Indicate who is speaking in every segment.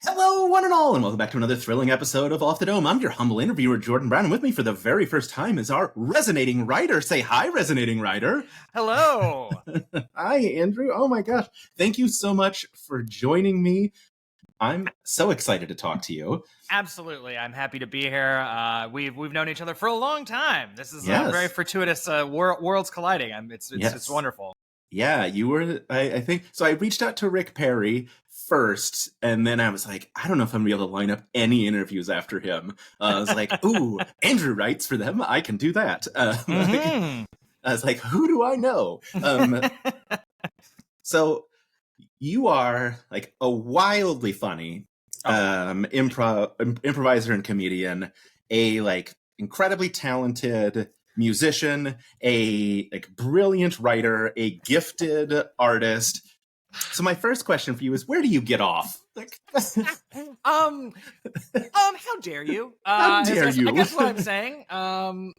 Speaker 1: Hello, one and all, and welcome back to another thrilling episode of Off the Dome. I'm your humble interviewer, Jordan Brown, and with me for the very first time is our resonating writer. Say hi, resonating writer.
Speaker 2: Hello.
Speaker 1: Hi, Andrew. Oh my gosh. Thank you so much for joining me. I'm so excited to talk to you.
Speaker 2: Absolutely. I'm happy to be here. We've known each other for a long time. This is
Speaker 1: Yes.
Speaker 2: a very fortuitous worlds colliding. It's wonderful.
Speaker 1: Yeah, you were, I think. So I reached out to Rick Perry first, and then I was like, I don't know if I'm going to be able to line up any interviews after him. I was like, ooh, Andrew writes for them. I can do that. I was like, who do I know? So you are like a wildly funny improviser and comedian, a like incredibly talented musician, a like brilliant writer, a gifted artist. So my first question for you is, where do you get off? Like,
Speaker 2: how dare you?
Speaker 1: How dare you?
Speaker 2: I guess what I'm saying. Where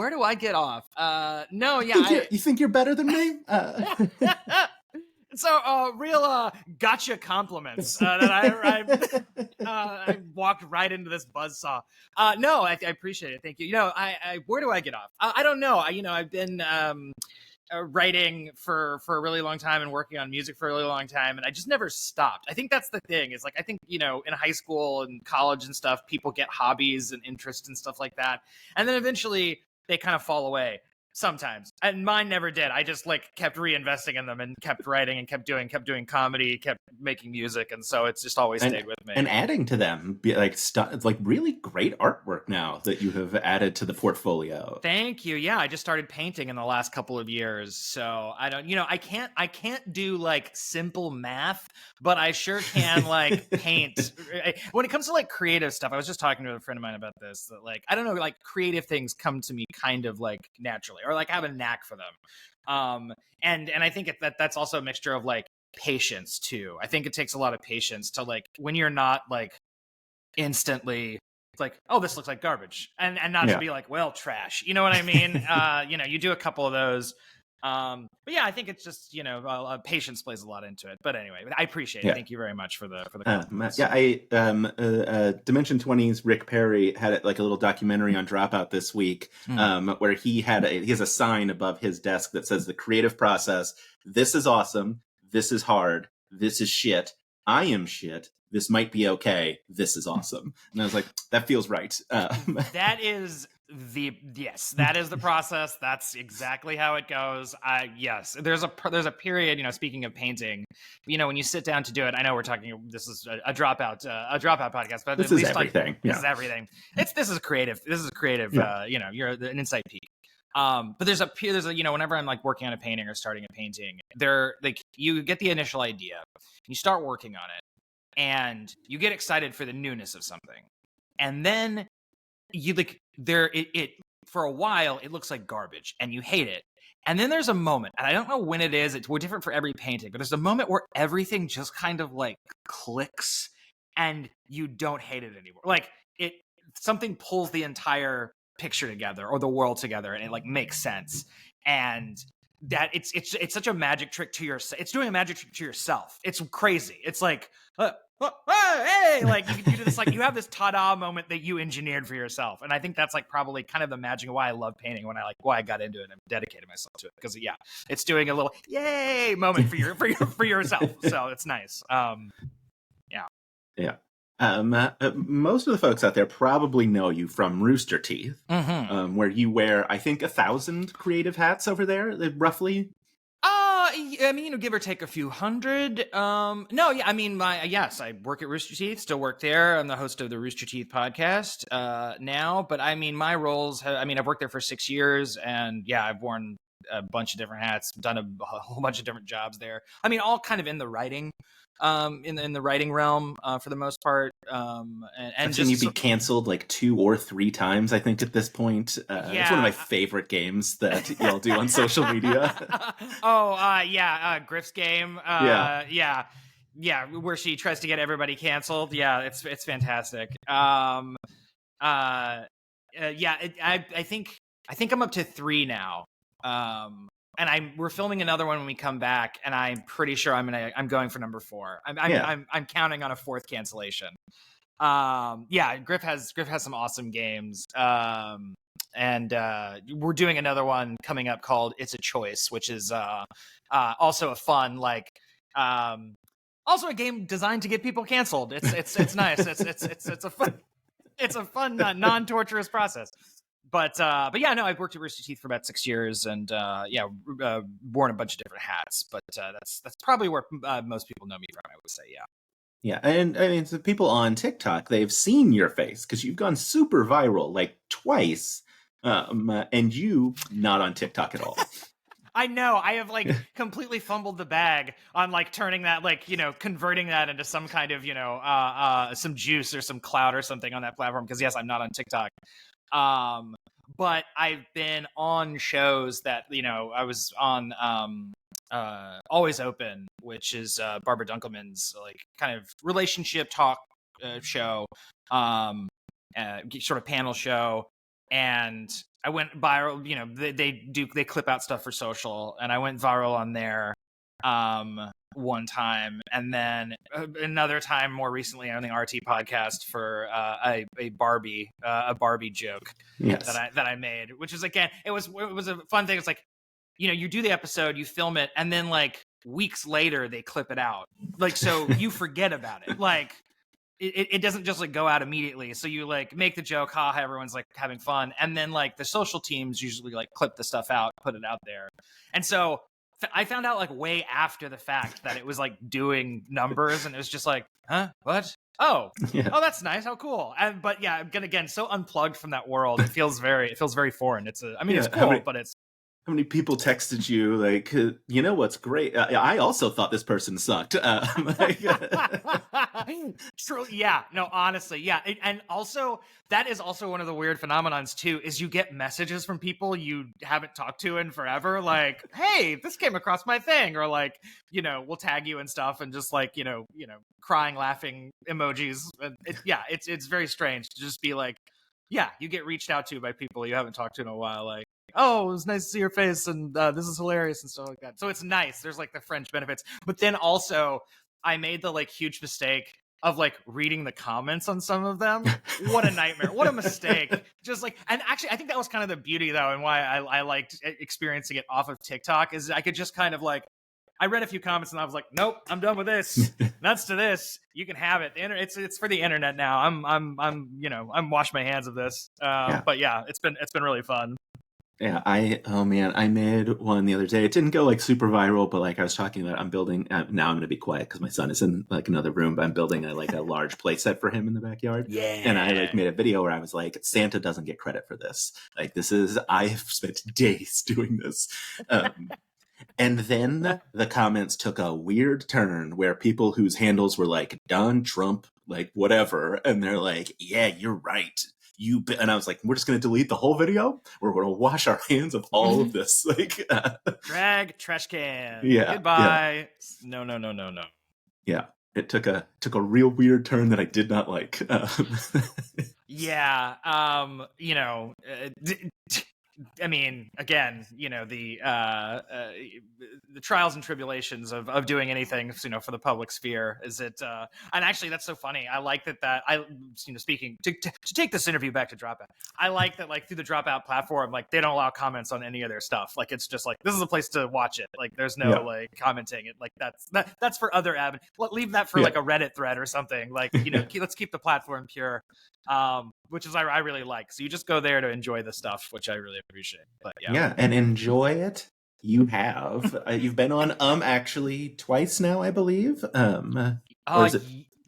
Speaker 2: do I get off?
Speaker 1: You think you're better than me?
Speaker 2: So, real gotcha compliments that I walked right into this buzzsaw. No, I appreciate it. Thank you. Where do I get off? I don't know. I've been writing for a really long time and working on music for a really long time, and I just never stopped. I think that's the thing. Is like I think in high school and college and stuff, people get hobbies and interests and stuff like that, and then eventually they kind of fall away. Sometimes, and mine never did. I just like kept reinvesting in them and kept writing and kept doing comedy, kept making music, and so it's just always stayed with me.
Speaker 1: And adding to them, it's like really great artwork now that you have added to the portfolio.
Speaker 2: Thank you. Yeah, I just started painting in the last couple of years, so I don't. I can't do like simple math, but I sure can like paint. When it comes to like creative stuff, I was just talking to a friend of mine about this. That like I don't know, like creative things come to me kind of like naturally. Or like have a knack for them. And I think that's also a mixture of like patience too. I think it takes a lot of patience to like when you're not like instantly like, oh, this looks like garbage, and not to be like, well, trash. You know what I mean? You do a couple of those. But yeah, I think it's just patience plays a lot into it. But anyway, I appreciate it. Thank you very much for the compliments.
Speaker 1: Dimension 20's Rick Perry had like a little documentary on Dropout this week, where he has a sign above his desk that says the creative process. This is awesome. This is hard. This is shit. I am shit. This might be okay. This is awesome. And I was like, that feels right.
Speaker 2: That is that is the process. That's exactly how it goes. Yes, there's a period, speaking of painting, when you sit down to do it, I know we're talking, this is a dropout podcast, but
Speaker 1: this is everything.
Speaker 2: This is everything. This is creative. Yeah. You're an insight peak. But there's a whenever I'm like working on a painting or starting a painting, you get the initial idea, you start working on it, and you get excited for the newness of something, and then you like it for a while it looks like garbage and you hate it, and then there's a moment, and I don't know when it is, we're different for every painting, but there's a moment where everything just kind of like clicks and you don't hate it anymore. Like something pulls the entire picture together or the world together, and it like makes sense. And that it's such a magic trick to yourself. It's doing a magic trick to yourself. It's crazy. It's like hey, like you do this, like you have this ta-da moment that you engineered for yourself. And I think that's like probably kind of the magic of why I love painting, why I got into it and dedicated myself to it, because it's doing a little yay moment for yourself. So it's nice.
Speaker 1: Most of the folks out there probably know you from Rooster Teeth, where you wear, I think, 1,000 creative hats over there, roughly.
Speaker 2: Give or take a few hundred. Yes, I work at Rooster Teeth, still work there. I'm the host of the Rooster Teeth podcast now. But I mean, my roles, I've worked there for 6 years, and I've worn a bunch of different hats, done a whole bunch of different jobs there. I mean, all kind of in the writing. In the writing realm, for the most part, and
Speaker 1: I've seen you be canceled like 2 or 3 times, I think, at this point. It's one of my favorite games that y'all do on social media.
Speaker 2: Griff's game. Where she tries to get everybody canceled. Yeah, it's fantastic. I think I'm up to 3 now. and we're filming another one when we come back, and I'm pretty sure I'm going for number 4. I'm counting on a 4th cancellation. Yeah, Griff has some awesome games. And we're doing another one coming up called It's a Choice, which is also a fun, like, also a game designed to get people canceled. It's nice. It's a fun non-torturous process. But yeah, no, I've worked at Rooster Teeth for about 6 years, and worn a bunch of different hats. But that's probably where most people know me from, I would say. Yeah.
Speaker 1: Yeah, and I mean, so people on TikTok, they've seen your face because you've gone super viral like twice, and you not on TikTok at all.
Speaker 2: I know. I have like completely fumbled the bag on like turning that, like, converting that into some kind of, some juice or some clout or something on that platform. Because yes, I'm not on TikTok. But I've been on shows that, I was on Always Open, which is Barbara Dunkelman's like kind of relationship talk show, sort of panel show. And I went viral, they clip out stuff for social, and I went viral on there one time, and then another time more recently on the RT podcast for a Barbie joke that I made, which is, again, it was a fun thing. It's like, you do the episode, you film it, and then like weeks later they clip it out, like, so you forget about it, like it doesn't just like go out immediately. So you like make the joke, haha, everyone's like having fun, and then like the social teams usually like clip the stuff out, put it out there. And so I found out like way after the fact that it was like doing numbers, and it was just like, huh, what? Oh, that's nice. How cool. But yeah, again, so unplugged from that world. It feels very foreign. It's cool, but it's.
Speaker 1: How many people texted you like, what's great? I also thought this person sucked.
Speaker 2: True. Yeah. No, honestly. Yeah. And also, that is also one of the weird phenomenons too, is you get messages from people you haven't talked to in forever. Like, hey, this came across my thing. Or like, we'll tag you and stuff, and just like, crying, laughing emojis. It's very strange to just be like, yeah, you get reached out to by people you haven't talked to in a while. Like, oh, it was nice to see your face, and this is hilarious and stuff like that. So it's nice. There's like the fringe benefits. But then also, I made the like huge mistake of like reading the comments on some of them. What a nightmare. What a mistake. Just like, and actually, I think that was kind of the beauty though, and why I liked experiencing it off of TikTok, is I could just kind of like, I read a few comments and I was like, nope, I'm done with this. Nuts to this. You can have it. It's for the internet now. I'm washed my hands of this. But yeah, it's been really fun.
Speaker 1: Yeah, I made one the other day. It didn't go like super viral, but like I was talking about, I'm building, now I'm going to be quiet because my son is in like another room, but I'm building a large play set for him in the backyard.
Speaker 2: Yeah.
Speaker 1: And I like made a video where I was like, Santa doesn't get credit for this. Like, I have spent days doing this. And then the comments took a weird turn where people whose handles were like Don Trump, like whatever, and they're like, yeah, you're right. And I was like, we're just going to delete the whole video? We're going to wash our hands of all of this. Like,
Speaker 2: drag trash can.
Speaker 1: Yeah.
Speaker 2: Goodbye. Yeah. No.
Speaker 1: Yeah. It took a real weird turn that I did not like.
Speaker 2: Yeah. I mean, again, the trials and tribulations of doing anything, for the public sphere. Is it? And actually, that's so funny. I like that speaking to take this interview back to Dropout. I like that, like, through the Dropout platform, like, they don't allow comments on any of their stuff. Like, it's just like, this is a place to watch it. Like, there's no like commenting it. Like, that's for other leave that for like a Reddit thread or something. Like, let's keep the platform pure. Which is I really like. So you just go there to enjoy the stuff, which I really appreciate. But yeah,
Speaker 1: and enjoy it. You have you've been on actually twice now, I believe. Or is it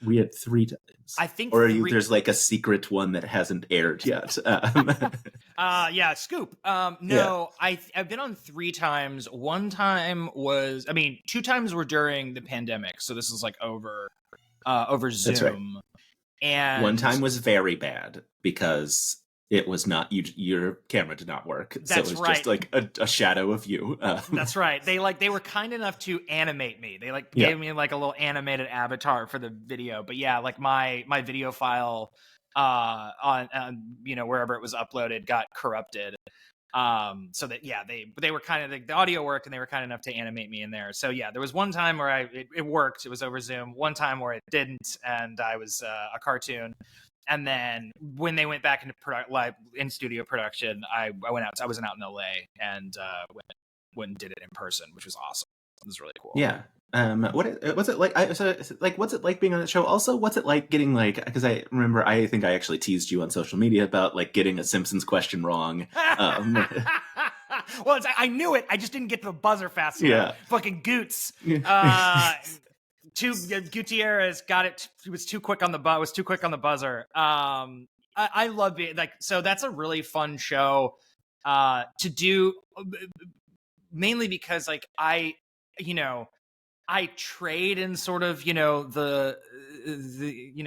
Speaker 1: we had 3 times?
Speaker 2: I think,
Speaker 1: or there's like a secret one that hasn't aired yet.
Speaker 2: Yeah, scoop. No, I've been on 3 times. One time was, 2 times were during the pandemic, so this is like over Zoom.
Speaker 1: That's right.
Speaker 2: And
Speaker 1: one time was very bad because it was not your camera did not work.
Speaker 2: That's
Speaker 1: so it was
Speaker 2: right.
Speaker 1: just like a shadow of you.
Speaker 2: That's right. They were kind enough to animate me. They gave me like a little animated avatar for the video. But yeah, like my video file on wherever it was uploaded got corrupted. So that, yeah, they were kind of, the audio worked and they were kind enough to animate me in there. So yeah, there was one time where it worked. It was over Zoom. One time where it didn't, and I was a cartoon. And then when they went back into live in studio production, I went out. I wasn't out in LA, and went and did it in person, which was awesome. It was really cool.
Speaker 1: Yeah. What was it like? What's it like being on the show? Also, what's it like getting because I remember I think I actually teased you on social media about like getting a Simpsons question wrong.
Speaker 2: Well, I knew it. I just didn't get to the buzzer fast enough.
Speaker 1: Yeah.
Speaker 2: Fucking Goots. Gutierrez got it. He was too quick on the buzzer. I love it. Like, so that's a really fun show to do, mainly because like I trade in sort of, the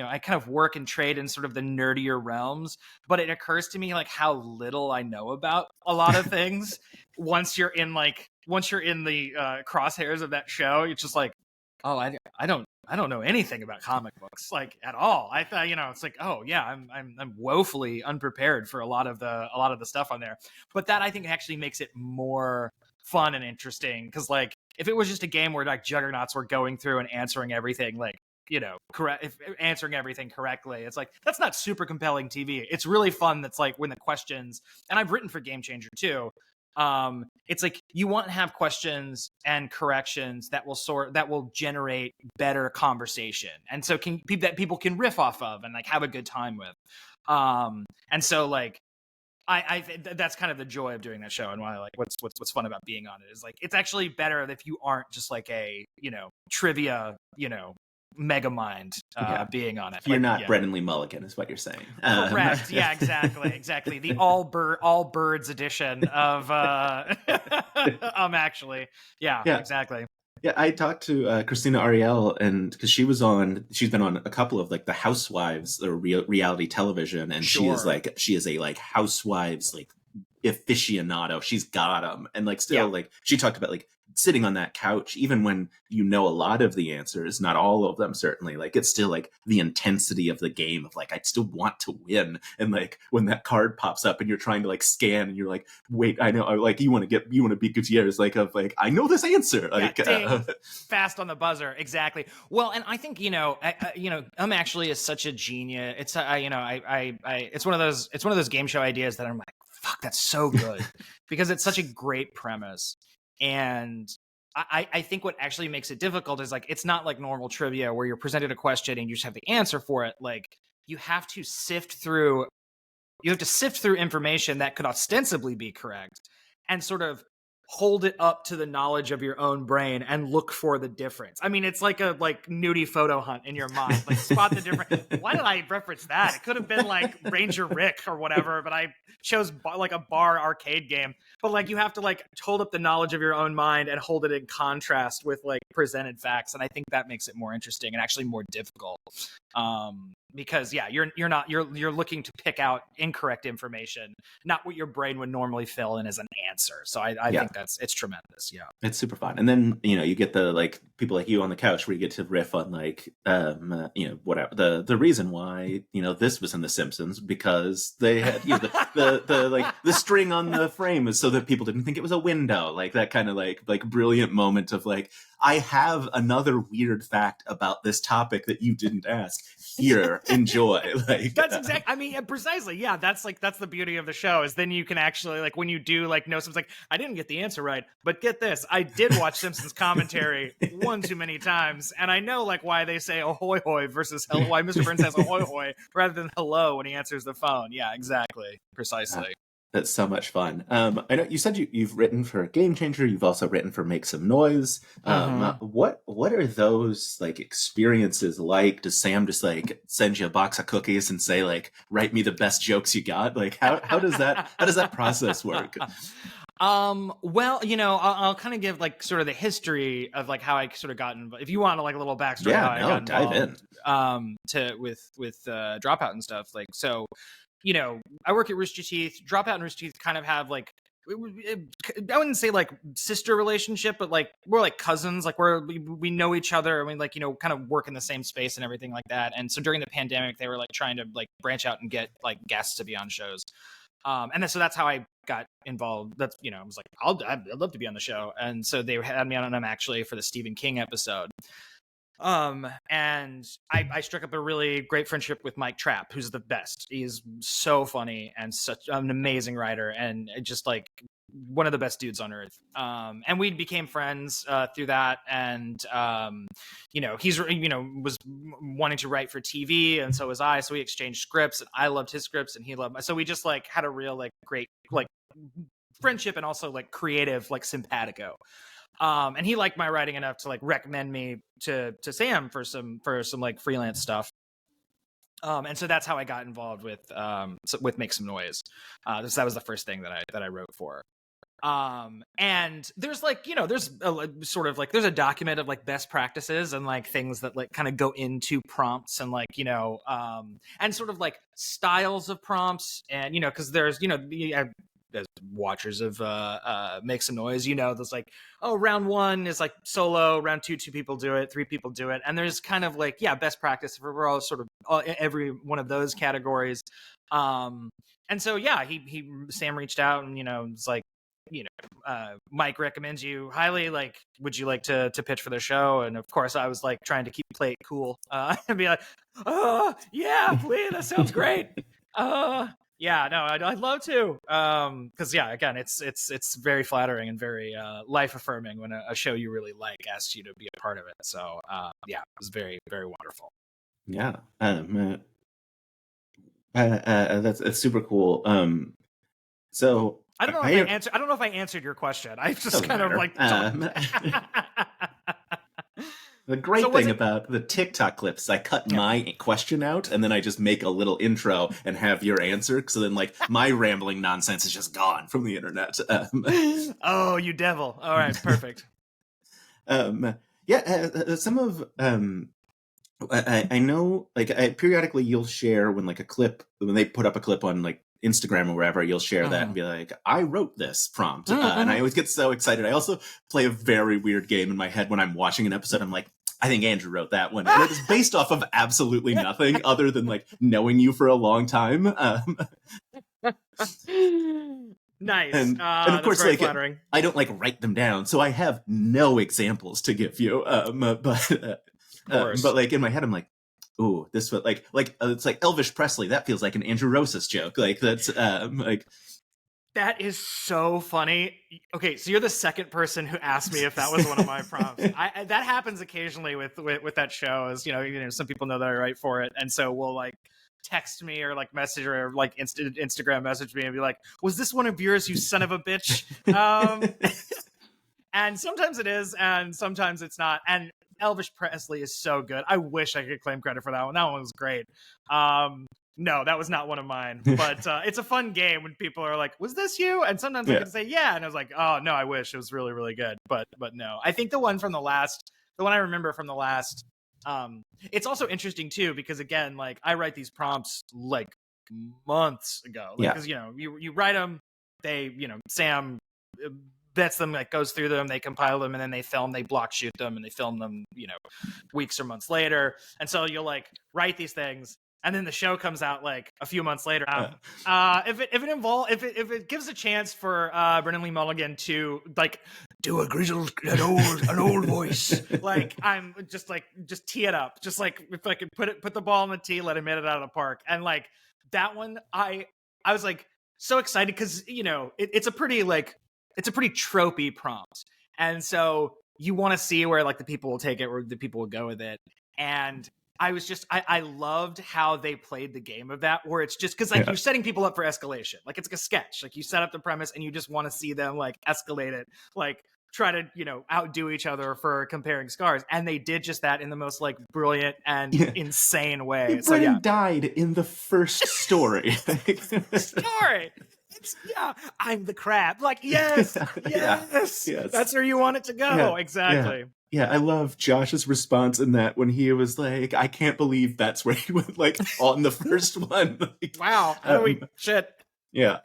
Speaker 2: I kind of work and trade in sort of the nerdier realms, but it occurs to me like how little I know about a lot of things. once you're in the crosshairs of that show, it's just like, oh, I don't know anything about comic books, like, at all. I thought, it's like, oh yeah, I'm woefully unprepared for a lot of the stuff on there. But that, I think, actually makes it more fun and interesting, because like, if it was just a game where like juggernauts were going through and answering everything like, answering everything correctly, it's like, that's not super compelling TV. It's really fun. That's like when the questions, and I've written for Game Changer too. It's like, you want to have questions and corrections that will generate better conversation, and so that people can riff off of and like have a good time with. And so like, that's kind of the joy of doing that show, and why like what's fun about being on it is like, it's actually better if you aren't just like a trivia mega mind being on it.
Speaker 1: You're
Speaker 2: like,
Speaker 1: not Brendan Lee Mulligan, is what you're saying.
Speaker 2: Correct. Yeah, exactly. The all birds edition of actually. Yeah, exactly.
Speaker 1: Yeah, I talked to Christina Ariel, and because she's been on a couple of like the Housewives or reality television, and she is a like Housewives like aficionado. She's got them, and like still like she talked about like sitting on that couch, even when you know a lot of the answers, not all of them certainly, like it's still like the intensity of the game of like, I still want to win. And like when that card pops up and you're trying to like scan and you're like, wait, I know, like you want to beat Gutierrez, like of like, I know this answer, like
Speaker 2: fast on the buzzer. Exactly. Well, and I think I'm actually such a genius. It's it's one of those game show ideas that I'm like, fuck, that's so good, because it's such a great premise. And I think what actually makes it difficult is like, it's not like normal trivia where you're presented a question and you just have the answer for it. Like, you have to sift through information that could ostensibly be correct and sort of hold it up to the knowledge of your own brain and look for the difference. I mean, it's like a nudie photo hunt in your mind, like spot the difference. Why did I reference that? It could have been like Ranger Rick or whatever, but I chose like a bar arcade game. But like, you have to like hold up the knowledge of your own mind and hold it in contrast with like presented facts. And I think that makes it more interesting and actually more difficult. Because you're looking to pick out incorrect information, not what your brain would normally fill in as an answer. So I think it's tremendous. Yeah,
Speaker 1: it's super fun. And then you get the like people like you on the couch where you get to riff on like whatever the reason why this was in The Simpsons, because they had the like the string on the frame is so that people didn't think it was a window, like that kind of like brilliant moment of like, I have another weird fact about this topic that you didn't ask. Here, enjoy. Like
Speaker 2: that's exactly. I mean, precisely. Yeah, that's the beauty of the show, is then you can actually like, when you do like know something, like, I didn't get the answer right, but get this, I did watch Simpsons commentary one too many times, and I know like why they say ahoy hoy versus hello, why Mr. Burns says ahoy hoy rather than hello when he answers the phone. Yeah, exactly, precisely.
Speaker 1: That's so much fun. I know you said you've written for Game Changer. You've also written for Make Some Noise. What are those like experiences like? Does Sam just like send you a box of cookies and say like, write me the best jokes you got? Like how does that process work?
Speaker 2: Well, I'll kind of give like sort of the history of like how I sort of got involved. If you want like a little backstory,
Speaker 1: dive in.
Speaker 2: With Dropout and stuff. Like, so, I work at Rooster Teeth. Dropout and Rooster Teeth kind of have like, I wouldn't say like sister relationship, but like we're like cousins. Like we know each other. I mean, like, kind of work in the same space and everything like that. And so during the pandemic, they were like trying to like branch out and get like guests to be on shows. So that's how I got involved. That's, you know, I was like, I'd love to be on the show. And so they had me on them actually for the Stephen King episode. And I struck up a really great friendship with Mike Trapp, who's the best. He's so funny and such an amazing writer, and just like one of the best dudes on earth. And we became friends through that. And you know, he's, you know, was wanting to write for TV, and so was I. So we exchanged scripts, and I loved his scripts, and he loved my. So we just like had a real like great like friendship, and also like creative like simpatico. And he liked my writing enough to like recommend me to Sam for some like freelance stuff. And so that's how I got involved with Make Some Noise. That was the first thing that I wrote for. And there's like, you know, there's a sort of like, there's a document of like best practices and like things that like kind of go into prompts, and like, you know, and sort of like styles of prompts, and, you know, cause there's, you know, as watchers of Make Some Noise, you know, there's like, oh, round 1 is like solo, round 2 people do it, 3 people do it, and there's kind of like, yeah, best practice for all sort of every one of those categories. And so yeah, Sam reached out, and, you know, it's like, you know, Mike recommends you highly, like, would you like to pitch for the show? And of course I was like trying to play it cool, and be like, oh yeah, please, that sounds great. Yeah, no, I'd love to. Because yeah, again, it's very flattering and very life affirming when a show you really like asks you to be a part of it. So yeah, it was very, very wonderful.
Speaker 1: Yeah, that's super cool. So
Speaker 2: I don't know if I answered your question. I just kind of like.
Speaker 1: The great thing about the TikTok clips, I cut my question out, and then I just make a little intro and have your answer. So then, like, my rambling nonsense is just gone from the internet.
Speaker 2: Oh, you devil! All right, perfect.
Speaker 1: Some of I know, like, periodically you'll share when they put up a clip on like Instagram or wherever, you'll share that and be like, I wrote this prompt. And I always get so excited. I also play a very weird game in my head when I'm watching an episode. I'm like, I think Andrew wrote that one. And it was based off of absolutely nothing other than like knowing you for a long time.
Speaker 2: Nice.
Speaker 1: And of course, like,
Speaker 2: flattering.
Speaker 1: I don't like write them down, so I have no examples to give you. But like in my head, I'm like, ooh, this was like it's like Elvis Presley. That feels like an Andrew Rosas joke. Like that's like.
Speaker 2: That is so funny. Okay, so you're the second person who asked me if that was one of my prompts. That happens occasionally with that show. As you know, some people know that I write for it, and so we'll like text me or like message or like Instagram message me and be like, "Was this one of yours, you son of a bitch?" And sometimes it is, and sometimes it's not. And Elvis Presley is so good. I wish I could claim credit for that one. That one was great. No, that was not one of mine. But it's a fun game when people are like, "Was this you?" And sometimes I can say, "Yeah," and I was like, "Oh no, I wish it was really, really good." But no, I think the one I remember from the last. It's also interesting too because again, like I write these prompts like months ago, because you know you write them, they Sam vets them, like goes through them, they compile them, and then they block shoot them, and they film them weeks or months later, and so you'll like write these things. And then the show comes out like a few months later. If it gives a chance for Brennan Lee Mulligan to like do an old voice, like I'm just tee it up, just like if I could put the ball in the tee, let him hit it out of the park, and like that one, I was like so excited because it's a pretty tropey prompt, and so you want to see where like the people will take it, or the people will go with it, and. I loved how they played the game of that, where it's just because like you're setting people up for escalation. Like it's like a sketch. Like you set up the premise and you just want to see them like escalate it, like try to, outdo each other for comparing scars. And they did just that in the most like brilliant and insane way.
Speaker 1: Brennan died in the first story.
Speaker 2: I'm the crab. Like, yes. That's where you want it to go. Exactly.
Speaker 1: Yeah, I love Josh's response in that when he was like, I can't believe that's where he went, like, on the first one. Like,
Speaker 2: wow. Shit.
Speaker 1: Yeah.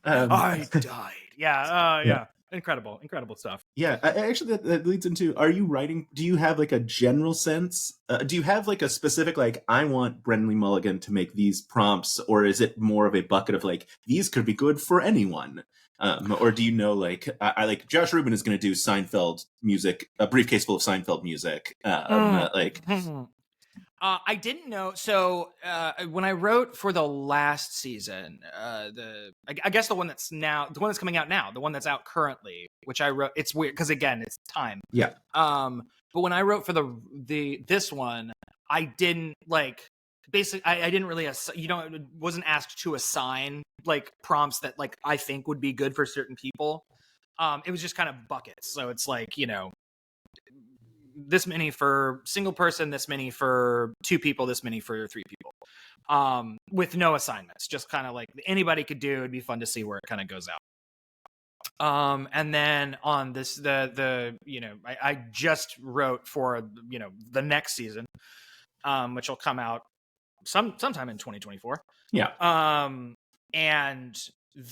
Speaker 2: I died. Yeah. incredible stuff.
Speaker 1: Yeah, actually, that leads into, are you writing, do you have like a general sense? Do you have like a specific, like, I want Brendan Lee Mulligan to make these prompts, or is it more of a bucket of like, these could be good for anyone? Or do you know, like, I like Josh Rubin is going to do Seinfeld music, a briefcase full of Seinfeld music. Like,
Speaker 2: I didn't know. So when I wrote for the last season, I guess the one that's coming out now, the one that's out currently, which I wrote. It's weird because again, it's time.
Speaker 1: yeah.
Speaker 2: But when I wrote for this one, I didn't like. Basically, I didn't really, wasn't asked to assign like prompts that like I think would be good for certain people. It was just kind of buckets. So it's like, this many for single person, this many for 2 people, this many for 3 people, with no assignments, just kind of like anybody could do. It'd be fun to see where it kind of goes out. And then on this, I just wrote for, the next season, which will come out sometime in 2024.
Speaker 1: Yeah.
Speaker 2: And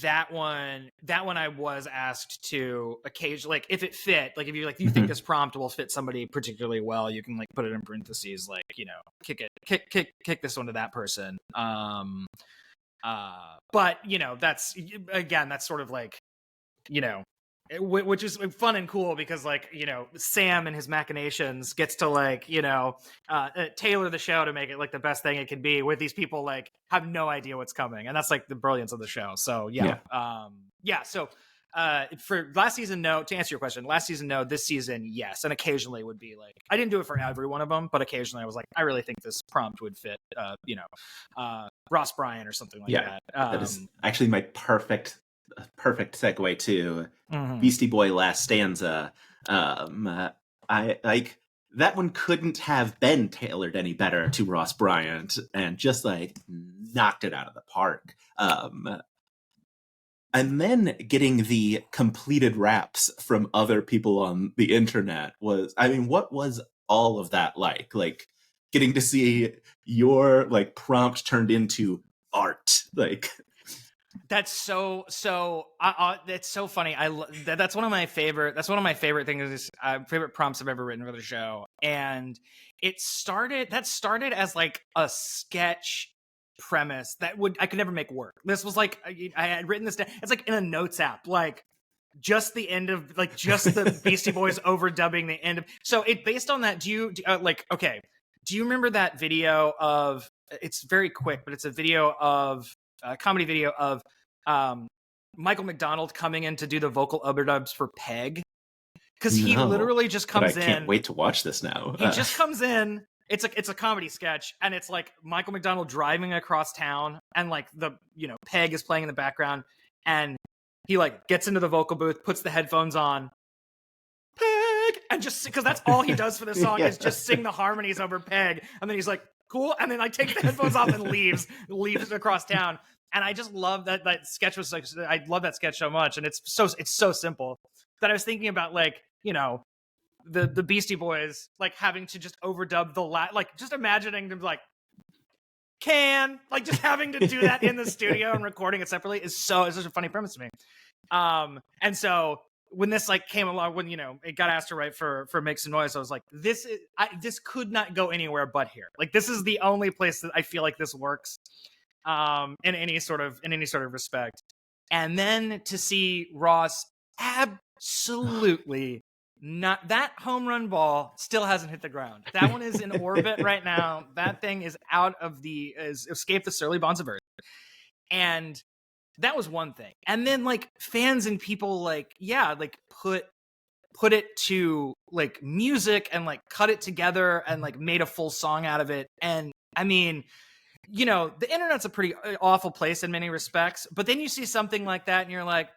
Speaker 2: that one I was asked to occasionally, like if it fit, like if you like, you think this prompt will fit somebody particularly well, you can like put it in parentheses, like, kick this one to that person. But that's, again, that's sort of like, which is fun and cool because like, Sam and his machinations gets to like, tailor the show to make it like the best thing it can be, where these people like have no idea what's coming. And that's like the brilliance of the show. So So for last season, no, to answer your question, last season, no, this season, yes. And occasionally would be like, I didn't do it for every one of them, but occasionally I was like, I really think this prompt would fit, Ross Bryan or something like that.
Speaker 1: That is actually my perfect segue to Beastie Boy Last Stanza. I like that one couldn't have been tailored any better to Ross Bryant, and just like knocked it out of the park. And then getting the completed raps from other people on the internet was, I mean, what was all of that like? Like getting to see your like prompt turned into art, like.
Speaker 2: That's so that's so funny. That's one of my favorite things, favorite prompts I've ever written for the show. And that started as like a sketch premise that I could never make work. This was like, I had written this down. It's like in a notes app, like just the end of like just the Beastie Boys overdubbing the end of. So it based on that. Do you remember that video of? It's very quick, but it's a video of. Comedy video of Michael McDonald coming in to do the vocal overdubs for Peg, because he literally just comes in.
Speaker 1: I can't wait to watch this now.
Speaker 2: He just comes in. It's a comedy sketch, and it's like Michael McDonald driving across town, and like Peg is playing in the background, and he like gets into the vocal booth, puts the headphones on, Peg, and just because that's all he does for the song is just sing the harmonies over Peg, and then he's like, cool, and then like takes the headphones off and leaves across town. And I just love that sketch was like, I love that sketch so much, and it's so simple that I was thinking about like the Beastie Boys like having to just overdub like just imagining them like just having to do that in the studio and recording it separately is such a funny premise to me. And so when this like came along, when it got asked to write for Make Some Noise, I was like, this could not go anywhere but here. Like this is the only place that I feel like this works in any sort of respect. And then to see Ross absolutely not, that home run ball still hasn't hit the ground. That one is in orbit right now. That thing is escaped the surly bonds of earth. And that was one thing. And then like fans and people like, like put it to like music and like cut it together and like made a full song out of it. And I mean, the internet's a pretty awful place in many respects, but then you see something like that and you're like,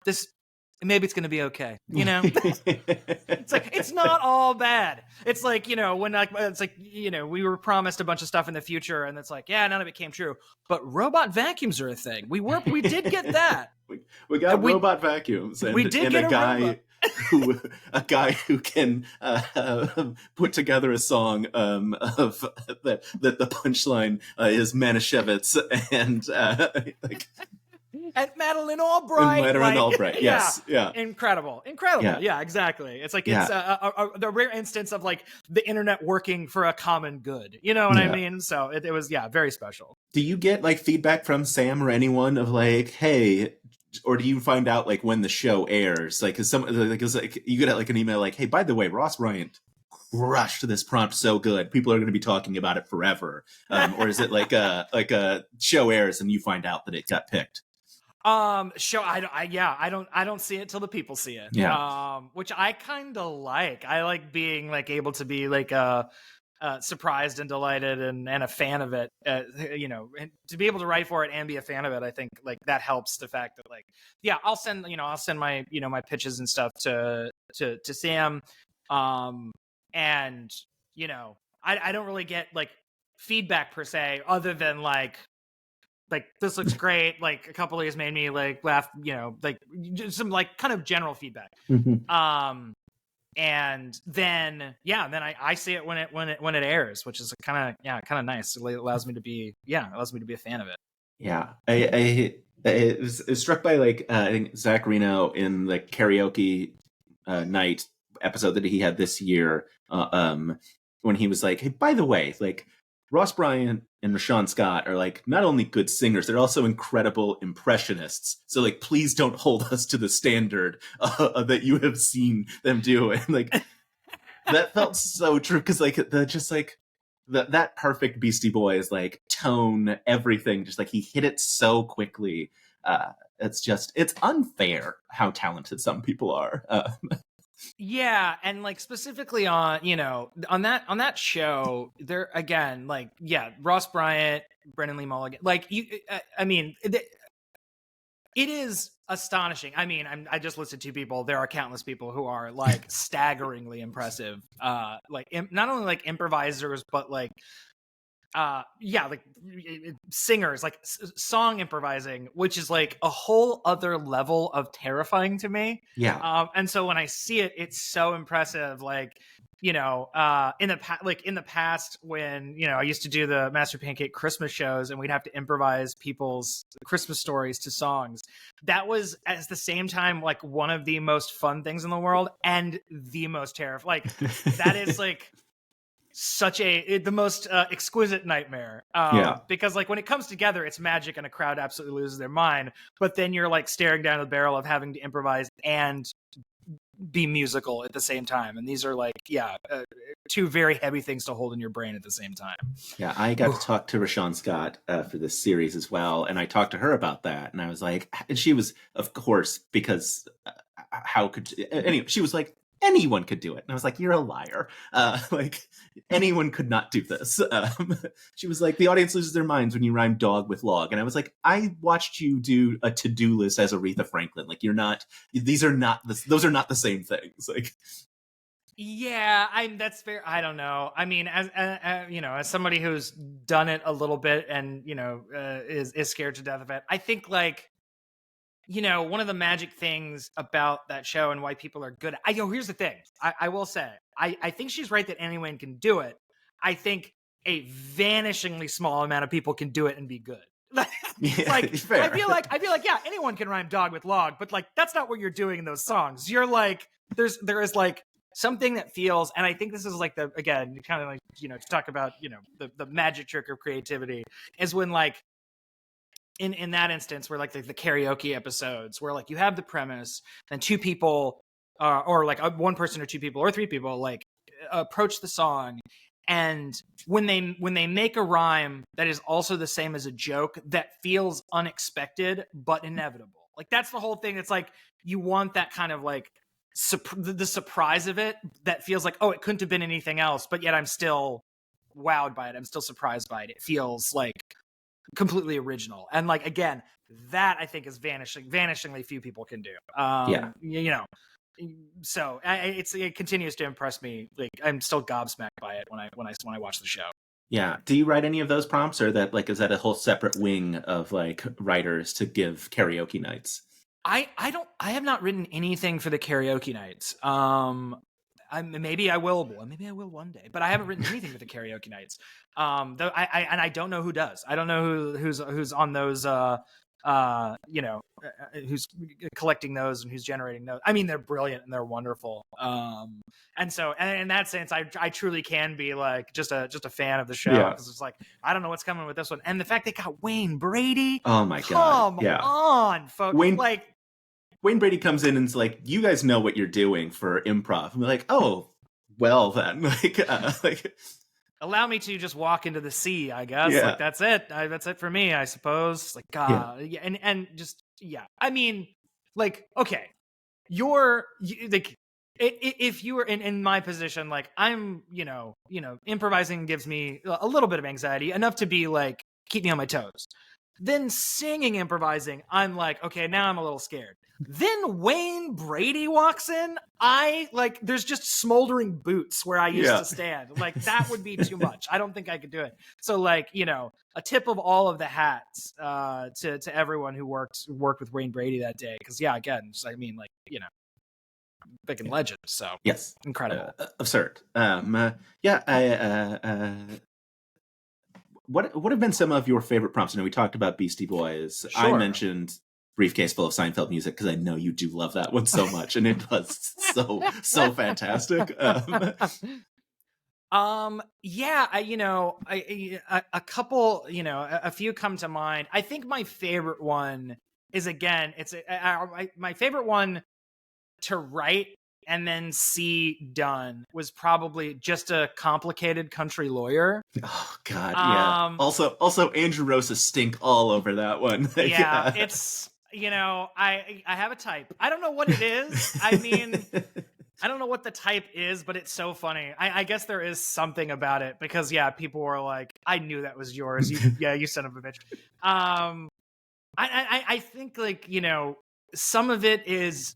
Speaker 2: this, maybe it's going to be okay. It's like, it's not all bad. It's like, when like, it's like, we were promised a bunch of stuff in the future and it's like, none of it came true, but robot vacuums are a thing. We did get that.
Speaker 1: we got robot vacuums and,
Speaker 2: we did get
Speaker 1: a guy who can put together a song of that the punchline is Manischewitz and like
Speaker 2: And Madeline Albright.
Speaker 1: Madeline Albright. Yes. Yeah.
Speaker 2: Incredible.
Speaker 1: Yeah.
Speaker 2: Yeah, exactly. It's like it's the rare instance of like the internet working for a common good. You know what I mean? So it was very special.
Speaker 1: Do you get like feedback from Sam or anyone of like, hey, or do you find out like when the show airs? Like, is you get like an email like, hey, by the way, Ross Bryant crushed this prompt so good, people are going to be talking about it forever, or is it like a show airs and you find out that it got picked?
Speaker 2: Show I don't see it till the people see it. Which I kind of like. I like being like able to be like surprised and delighted and a fan of it. You know, and to be able to write for it and be a fan of it, I think like that helps the fact that like I'll send my my pitches and stuff to Sam, and I don't really get like feedback per se other than like this looks great, like a couple of these made me like laugh, like some like kind of general feedback. And then I see it when it airs, which is kind of nice. It allows me to be a fan of it.
Speaker 1: Yeah, I was struck by like I think Zach Reno in the karaoke night episode that he had this year, when he was like, hey, by the way, like Ross Bryant and Rashawn Scott are like not only good singers, they're also incredible impressionists. So like, please don't hold us to the standard that you have seen them do. And like, that felt so true because like that perfect Beastie Boys like tone, everything, just like he hit it so quickly. It's unfair how talented some people are.
Speaker 2: Yeah, and like specifically on on that show, there again, like Ross Bryant, Brendan Lee Mulligan, like I mean, it is astonishing. I mean, I just listed two people. There are countless people who are like staggeringly impressive. Like not only like improvisers, but like like singers, like song improvising, which is like a whole other level of terrifying to me. And so when I see it, it's so impressive. Like in the past when I used to do the Master Pancake Christmas shows and we'd have to improvise people's Christmas stories to songs, that was at the same time like one of the most fun things in the world and the most terrifying. Like that is like the most exquisite nightmare, because like when it comes together, it's magic and a crowd absolutely loses their mind, but then you're like staring down the barrel of having to improvise and be musical at the same time, and these are like two very heavy things to hold in your brain at the same time.
Speaker 1: I got to talk to Rashawn Scott for this series as well, and I talked to her about that, and I was like, and she was, of course, because how could anyway, she was like, anyone could do it. And I was like, you're a liar. Like anyone could not do this. She was like, the audience loses their minds when you rhyme dog with log. And I was like, I watched you do a to-do list as Aretha Franklin. Like those are not the same things. Like,
Speaker 2: that's fair. I don't know. I mean, as somebody who's done it a little bit and, is scared to death of it, I think like, one of the magic things about that show and why people are good here's the thing. I will say, I think she's right that anyone can do it. I think a vanishingly small amount of people can do it and be good. Like, fair. I feel like, anyone can rhyme dog with log, but like, that's not what you're doing in those songs. You're like, there is like something that feels, and I think this is like again, kind of like, to talk about, the magic trick of creativity is when like, in that instance where like the karaoke episodes where like you have the premise and two people or like one person or two people or three people like approach the song, and when they make a rhyme that is also the same as a joke that feels unexpected but inevitable, like that's the whole thing. It's like you want that kind of like the surprise of it that feels like, oh, it couldn't have been anything else, but yet I'm still wowed by it, I'm still surprised by it, it feels like completely original. And like, again, that I think is vanishingly few people can do. So it continues to impress me. Like I'm still gobsmacked by it when I watch the show.
Speaker 1: Yeah. Do you write any of those prompts, or that like is that a whole separate wing of like writers to give karaoke nights?
Speaker 2: I have not written anything for the karaoke nights. Maybe I will one day, but I haven't written anything for the karaoke nights. Though I don't know who does. I don't know who's on those who's collecting those and who's generating those. I mean, they're brilliant and they're wonderful. And so, and in that sense, I truly can be like just a fan of the show, because it's like, I don't know what's coming with this one. And the fact they got Wayne Brady.
Speaker 1: Oh my God.
Speaker 2: Come on, folks.
Speaker 1: Wayne Brady comes in and is like, you guys know what you're doing for improv. And we're like, oh, well then.
Speaker 2: Allow me to just walk into the sea, I guess. Yeah. Like, that's it. That's it for me, I suppose. Like, God. Yeah. And just, I mean, like, okay. If you were in my position, like, I'm, improvising gives me a little bit of anxiety, enough to be like, keep me on my toes. Then singing, improvising, I'm like, okay, now I'm a little scared. Then Wayne Brady walks in. There's just smoldering boots where I used to stand. Like, that would be too much. I don't think I could do it. So, like, a tip of all of the hats to everyone who worked with Wayne Brady that day. Because, again, I mean, like, freaking legend. So,
Speaker 1: yes,
Speaker 2: incredible,
Speaker 1: absurd. What have been some of your favorite prompts? We talked about Beastie Boys. Sure. I mentioned Briefcase Full of Seinfeld Music because I know you do love that one so much, and it was so fantastic. A couple, a few come to mind. I think my favorite one is, again, my favorite one to write and then see done was probably Just a Complicated Country Lawyer. Oh God, yeah. Also Andrew Rosas stink all over that one.
Speaker 2: It's, I have a type. I don't know what it is. I mean, I don't know what the type is, but it's so funny. I guess there is something about it because people were like, I knew that was yours. You son of a bitch. I think, like, some of it is,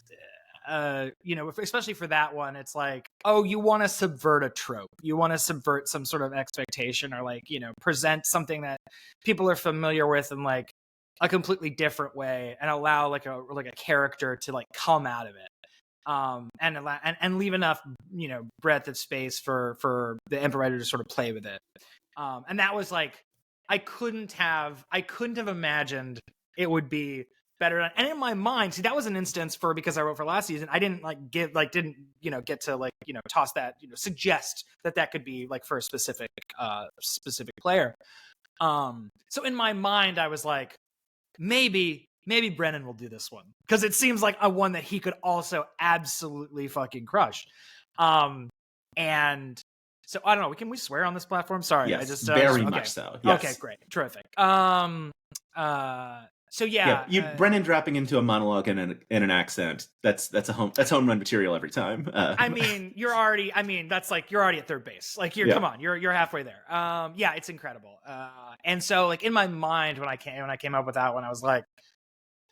Speaker 2: especially for that one, it's like, oh, you want to subvert a trope. You want to subvert some sort of expectation, or like, present something that people are familiar with in like a completely different way, and allow like a character to like come out of it. And leave enough, breadth of space for the improviser to sort of play with it. And that was like, I couldn't have imagined it would be better. And in my mind, see, that was an instance because I wrote for last season, I didn't get to toss that, suggest that could be like for a specific player. So in my mind, I was like, maybe Brennan will do this one, because it seems like a one that he could also absolutely fucking crush. And so I don't know. Can we swear on this platform? Sorry,
Speaker 1: yes, I just very much so. Yes.
Speaker 2: Okay, great, terrific. So
Speaker 1: Brennan dropping into a monologue in an accent. That's home run material every time.
Speaker 2: I mean, you're already at third base. Like, come on, you're halfway there. It's incredible. And so, like, in my mind, when I came up with that one, I was like,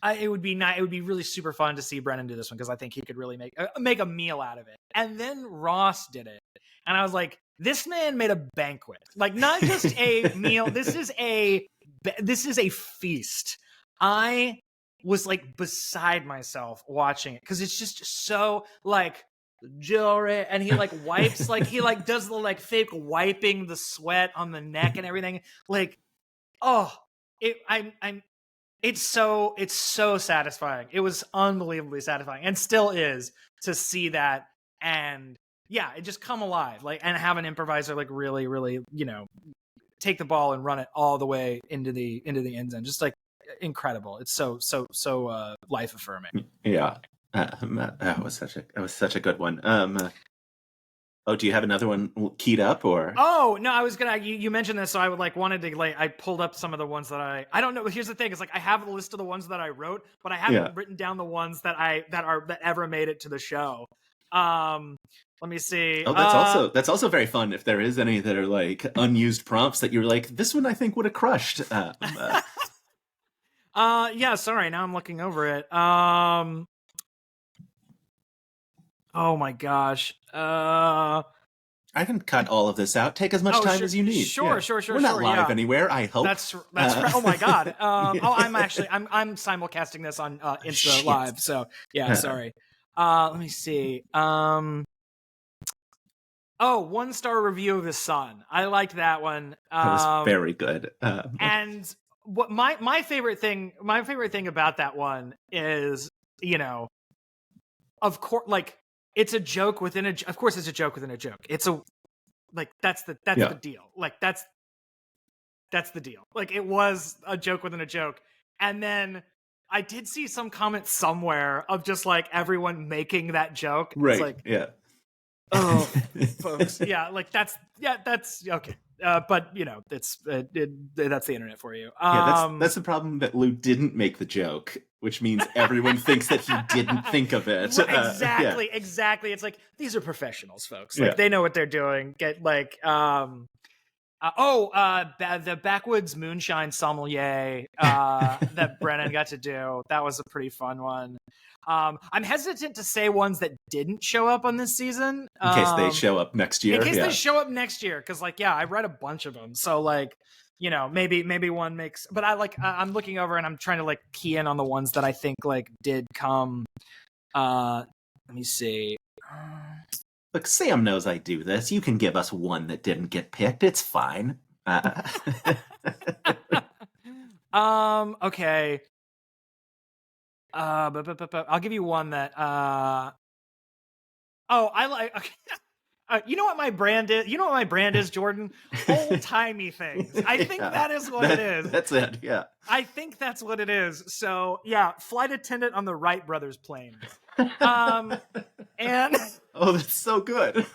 Speaker 2: it would be really super fun to see Brennan do this one, because I think he could really make a meal out of it. And then Ross did it, and I was like, this man made a banquet, like, not just a meal. This is a feast. I was like beside myself watching it, because it's just so like jewelry, and he like wipes, like he like does the like fake wiping the sweat on the neck and everything. Like, it's so satisfying. It was unbelievably satisfying, and still is, to see that. And it just come alive, like, and have an improviser like really, really, take the ball and run it all the way into the end zone. Just like incredible. It's so life affirming.
Speaker 1: Yeah. That was such a good one. Do you have another one keyed up, or?
Speaker 2: Oh no, I was gonna. You mentioned this, so I would wanted to I pulled up some of the ones that I don't know. Here's the thing: is like, I have a list of the ones that I wrote, but I haven't written down the ones that ever made it to the show. Let me see.
Speaker 1: Oh, that's also very fun. If there is any that are like unused prompts that you're like, this one I think would have crushed.
Speaker 2: Sorry. Now I'm looking over it. Oh my gosh. I
Speaker 1: can cut all of this out. Take as much time as you need.
Speaker 2: Sure.
Speaker 1: We're not live anywhere, I hope.
Speaker 2: That's right. Oh my God. I'm simulcasting this on Insta Live. So sorry. Let me see. 1-star review of The Sun. I liked that one.
Speaker 1: That was very good.
Speaker 2: And what my favorite thing about that one is, of course, like, it's a joke within of course it's a joke within a joke. It's a, like, that's the deal. Like, that's the deal. Like, it was a joke within a joke. And then I did see some comment somewhere of just like everyone making that joke.
Speaker 1: Right.
Speaker 2: It's like,
Speaker 1: yeah.
Speaker 2: oh, folks. Yeah. Like, that's okay. But it's that's the internet for you.
Speaker 1: That's the problem, that Lou didn't make the joke, which means everyone thinks that he didn't think of it.
Speaker 2: Exactly. It's like, these are professionals, folks. Like, they know what they're doing. Get like, the backwoods moonshine sommelier that Brennan got to do. That was a pretty fun one. I'm hesitant to say ones that didn't show up on this season.
Speaker 1: In case they show up next year.
Speaker 2: They show up next year. Cause like, I read a bunch of them. So like, maybe one makes, but I'm looking over and I'm trying to like key in on the ones that I think like did come. Let me see.
Speaker 1: Look, Sam knows I do this. You can give us one that didn't get picked. It's fine.
Speaker 2: Okay. I'll give you one that. I like. Okay. You know what my brand is? You know what my brand is, Jordan? Old-timey things. I think that is what it is.
Speaker 1: That's it, yeah.
Speaker 2: I think that's what it is. So, flight attendant on the Wright brothers plane. And...
Speaker 1: Oh, that's so good.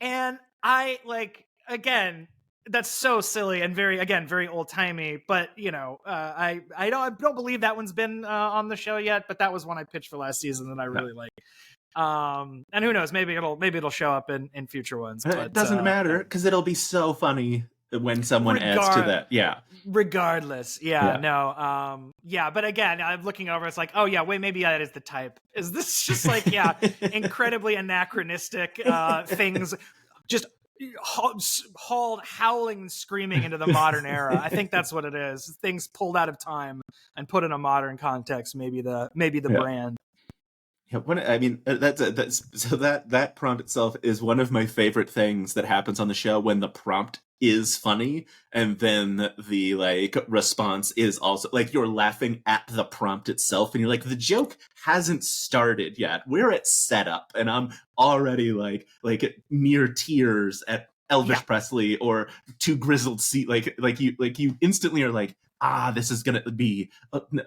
Speaker 2: And I, like, again, that's so silly and very old-timey, but, I don't believe that one's been on the show yet, but that was one I pitched for last season that I really like. And who knows, maybe it'll show up in future ones, but
Speaker 1: it doesn't matter, because it'll be so funny when someone adds to that.
Speaker 2: Regardless. But again, I'm looking over, it's like, oh yeah, wait, maybe that is the type. Is this just like, incredibly anachronistic things just hauled howling and screaming into the modern era? I think that's what it is. Things pulled out of time and put in a modern context, maybe the brand.
Speaker 1: Yeah, that prompt itself is one of my favorite things that happens on the show, when the prompt is funny and then the like response is also like, you're laughing at the prompt itself and you're like, the joke hasn't started yet. We're at setup and I'm already like near tears at Elvis Presley or Two Grizzled Sea. Like you instantly are like, this is gonna be.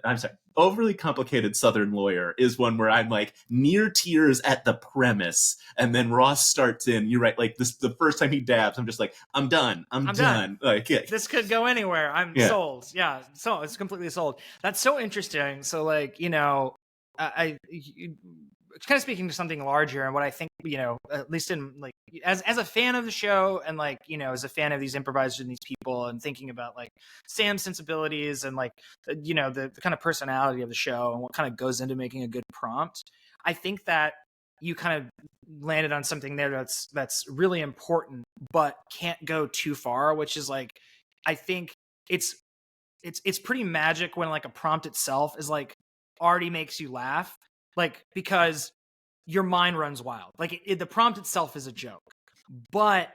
Speaker 1: I'm sorry. Overly Complicated Southern Lawyer is one where I'm like near tears at the premise, and then Ross starts in. You're right. Like this, the first time he dabs, I'm just like, I'm done. I'm done. Like,
Speaker 2: this could go anywhere. I'm sold. Yeah. So it's completely sold. That's so interesting. So like, I kind of speaking to something larger and what I think, at least in like, as a fan of the show and like, as a fan of these improvisers and these people and thinking about like Sam's sensibilities and like, the kind of personality of the show and what kind of goes into making a good prompt. I think that you kind of landed on something there that's really important, but can't go too far, which is like, I think it's pretty magic when like a prompt itself is like already makes you laugh. Like, because your mind runs wild. Like the prompt itself is a joke, but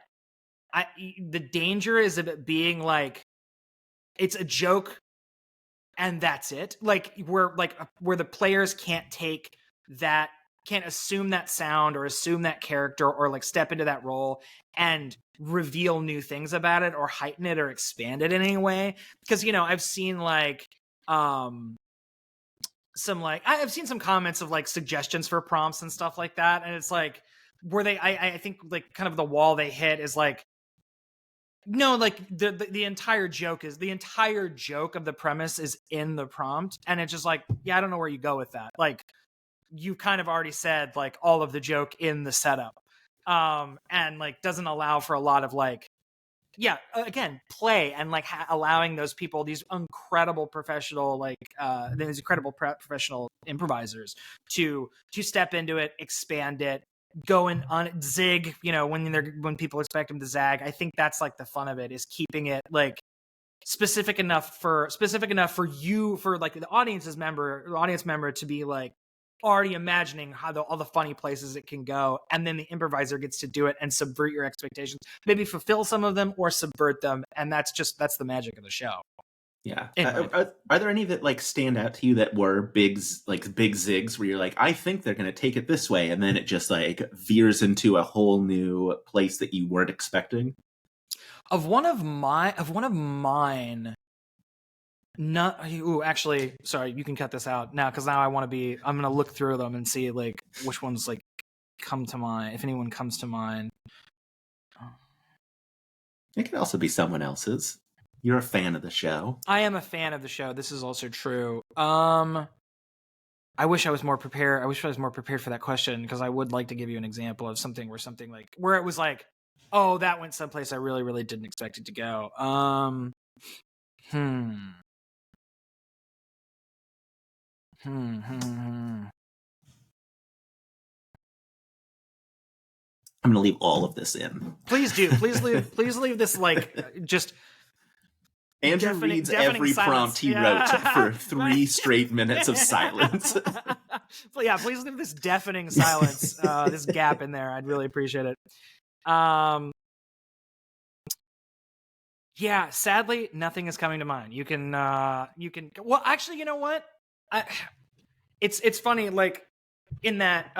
Speaker 2: the danger is of it being like, it's a joke and that's it. Like where the players can't assume that sound or assume that character or like step into that role and reveal new things about it or heighten it or expand it in any way. Because, I've seen like, I've seen some comments of like suggestions for prompts and stuff like that, and it's like where I think like kind of the wall they hit is like, no, like the entire joke of the premise is in the prompt, and it's just like, I don't know where you go with that. Like you kind of already said like all of the joke in the setup, and like doesn't allow for a lot of like, again, play and like allowing those people, these incredible professional, like professional improvisers to step into it, expand it, go in on zig, when people expect them to zag. I think that's like the fun of it, is keeping it like specific enough for you, for like the audience member to be like already imagining how all the funny places it can go, and then the improviser gets to do it and subvert your expectations, maybe fulfill some of them or subvert them, and that's the magic of the show.
Speaker 1: Yeah.
Speaker 2: in my opinion.
Speaker 1: Are there any that like stand out to you that were like big zigs where you're like, I think they're going to take it this way, and then it just like veers into a whole new place that you weren't expecting?
Speaker 2: Of one of mine. Not. Ooh, actually, sorry. You can cut this out now because now I'm gonna look through them and see like which ones like come to mind. If anyone comes to mind.
Speaker 1: It could also be someone else's. You're a fan of the show.
Speaker 2: I am a fan of the show. This is also true. I wish I was more prepared. I wish I was more prepared for that question because I would like to give you an example of something where it was like, oh, that went someplace I really, really didn't expect it to go.
Speaker 1: I'm going to leave all of this in.
Speaker 2: Please do. Please leave this like just.
Speaker 1: Andrew reads every
Speaker 2: silence.
Speaker 1: Prompt he wrote for 3 straight minutes of silence.
Speaker 2: Yeah, please leave this deafening silence, this gap in there. I'd really appreciate it. Yeah, sadly, nothing is coming to mind. You can. Well, actually, you know what? It's funny, like in that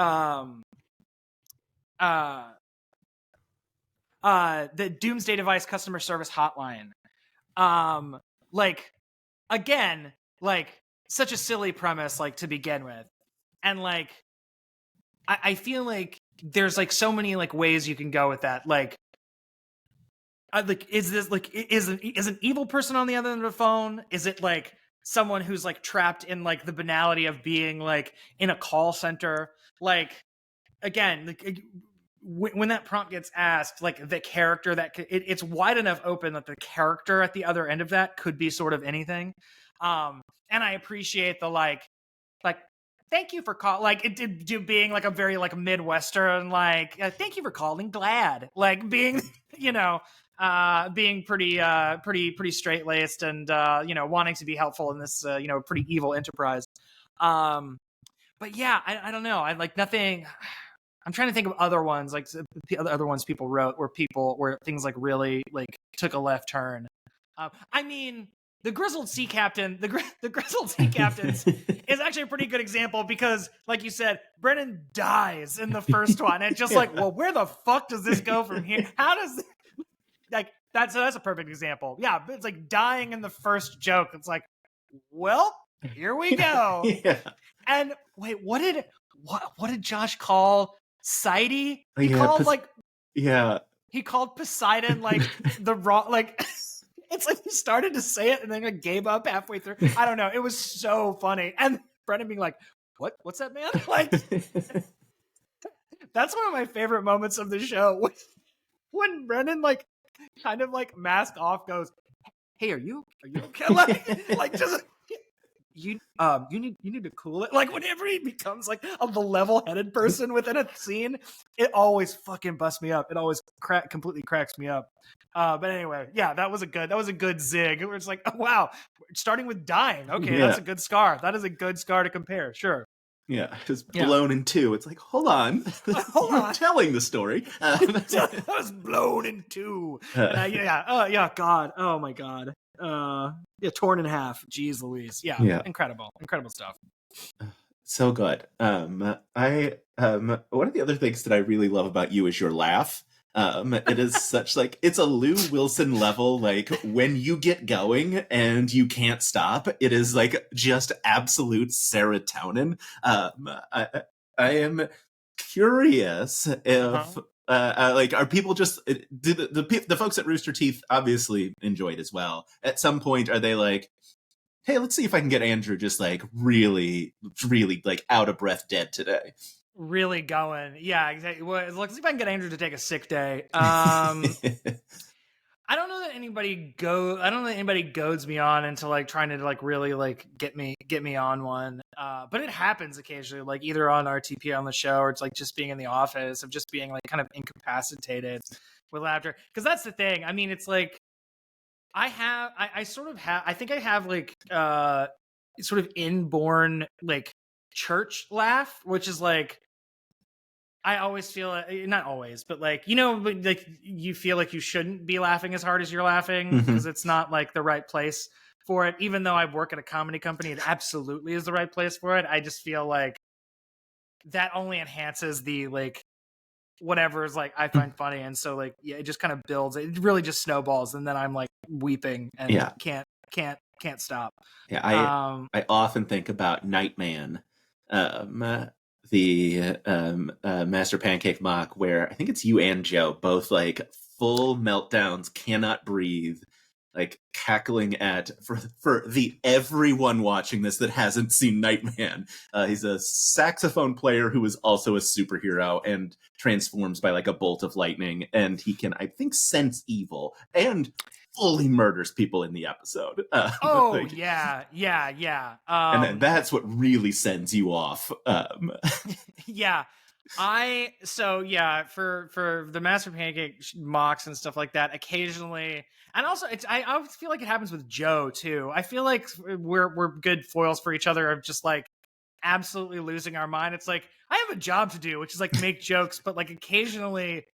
Speaker 2: the Doomsday Device customer service hotline. Like again, like such a silly premise, like to begin with, and like I feel like there's like so many like ways you can go with that. Like is this like is an evil person on the other end of the phone? Is it like someone who's like trapped in like the banality of being like in a call center? Like again, like when that prompt gets asked, like the character it's wide enough open that the character at the other end of that could be sort of anything. And I appreciate the like thank you for call, like it did being like a very like Midwestern, like thank you for calling, glad, like being being pretty straight laced and wanting to be helpful in this pretty evil enterprise. But yeah, I don't know. I like nothing. I'm trying to think of other ones, like the other ones people wrote where things like really like took a left turn. I mean, the Grizzled Sea Captain, the Grizzled Sea Captains is actually a pretty good example because, like you said, Brennan dies in the first one. And it's just like, well, where the fuck does this go from here? How does like that's a perfect example. Yeah, it's like dying in the first joke. It's like, well, here we go.
Speaker 1: Yeah.
Speaker 2: And wait, what did Josh call Sidey? He called Poseidon like the wrong, like it's like he started to say it and then like gave up halfway through. I don't know. It was so funny. And Brennan being like, what's that, man? Like that's one of my favorite moments of the show. When Brennan like kind of like mask off goes, hey, are you okay? like just you need to cool it. Like whenever he becomes like the level-headed person within a scene, it always fucking busts me up. It always completely cracks me up. But anyway, yeah, that was a good zig. Where it's like, oh, wow, starting with dying. Okay, that's a good scar. That is a good scar to compare. Sure.
Speaker 1: Yeah, just blown in two. It's like, hold on, you're telling the story.
Speaker 2: I was blown in two. God. Oh my God. Torn in half. Jeez Louise. Yeah. Incredible stuff.
Speaker 1: So good. One of the other things that I really love about you is your laugh. It is such like it's a Lou Wilson level, like when you get going and you can't stop, it is like just absolute serotonin. I am curious if like are people just do the folks at Rooster Teeth obviously enjoyed as well. At some point are they like, hey, let's see if I can get Andrew just like really like out of breath dead today?
Speaker 2: Really going. Yeah, exactly. Well, let's see if I can get Andrew to take a sick day. I don't know that anybody goads me on into like trying to like really like get me on one. But it happens occasionally, like either on RTP on the show or it's like just being in the office of just being like kind of incapacitated with laughter. Because that's the thing. I mean, it's like I think I have like sort of inborn like church laugh, which is like I always feel not always, but like like you feel like you shouldn't be laughing as hard as you're laughing because it's not like the right place for it. Even though I work at a comedy company, it absolutely is the right place for it. I just feel like that only enhances the like whatever is like I find funny, and so like yeah, it just kind of builds. It really just snowballs, and then I'm like weeping and can't stop.
Speaker 1: Yeah, I often think about Nightman, the Master Pancake mock, where I think it's you and Joe both like full meltdowns, cannot breathe, like cackling at for the everyone watching this that hasn't seen Nightman. He's a saxophone player who is also a superhero and transforms by like a bolt of lightning, and he can, I think, sense evil and fully murders people in the episode.
Speaker 2: Like, yeah.
Speaker 1: And then that's what really sends you off.
Speaker 2: Yeah. For the Master Pancake mocks and stuff like that, occasionally, and also I always feel like it happens with Joe too. I feel like we're good foils for each other of just like absolutely losing our mind. It's like I have a job to do, which is like make jokes, but like occasionally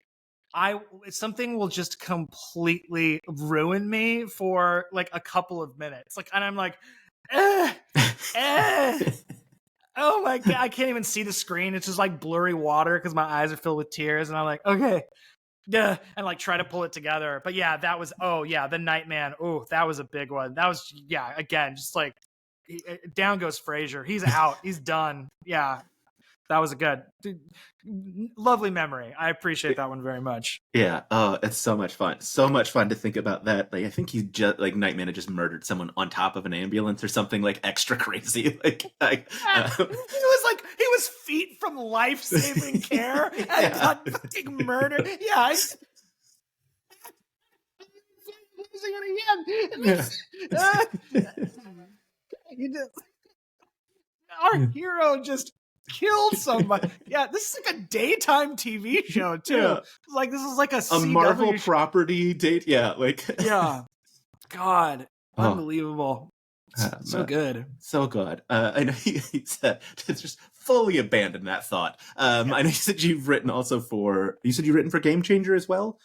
Speaker 2: something will just completely ruin me for like a couple of minutes. Like, and I'm like, oh my God, I can't even see the screen. It's just like blurry water because my eyes are filled with tears. And I'm like, okay, yeah, and like try to pull it together. But yeah, that was, the Nightman. Oh, that was a big one. That was, again, just like down goes Frasier. He's out. He's done. Yeah. That was a good, lovely memory. I appreciate that one very much.
Speaker 1: Yeah. Oh, it's so much fun. So much fun to think about that. Like, I think he just like Nightman had just murdered someone on top of an ambulance or something like extra crazy. He
Speaker 2: was feet from life-saving care and got fucking murdered. Yeah. Our hero just killed somebody. Yeah, this is like a daytime TV show too. Yeah. Like this is like a
Speaker 1: Marvel property date. Yeah, like
Speaker 2: yeah. God, unbelievable. So good.
Speaker 1: So good. I know he said to just fully abandon that thought. I know you said you've written for Game Changer as well.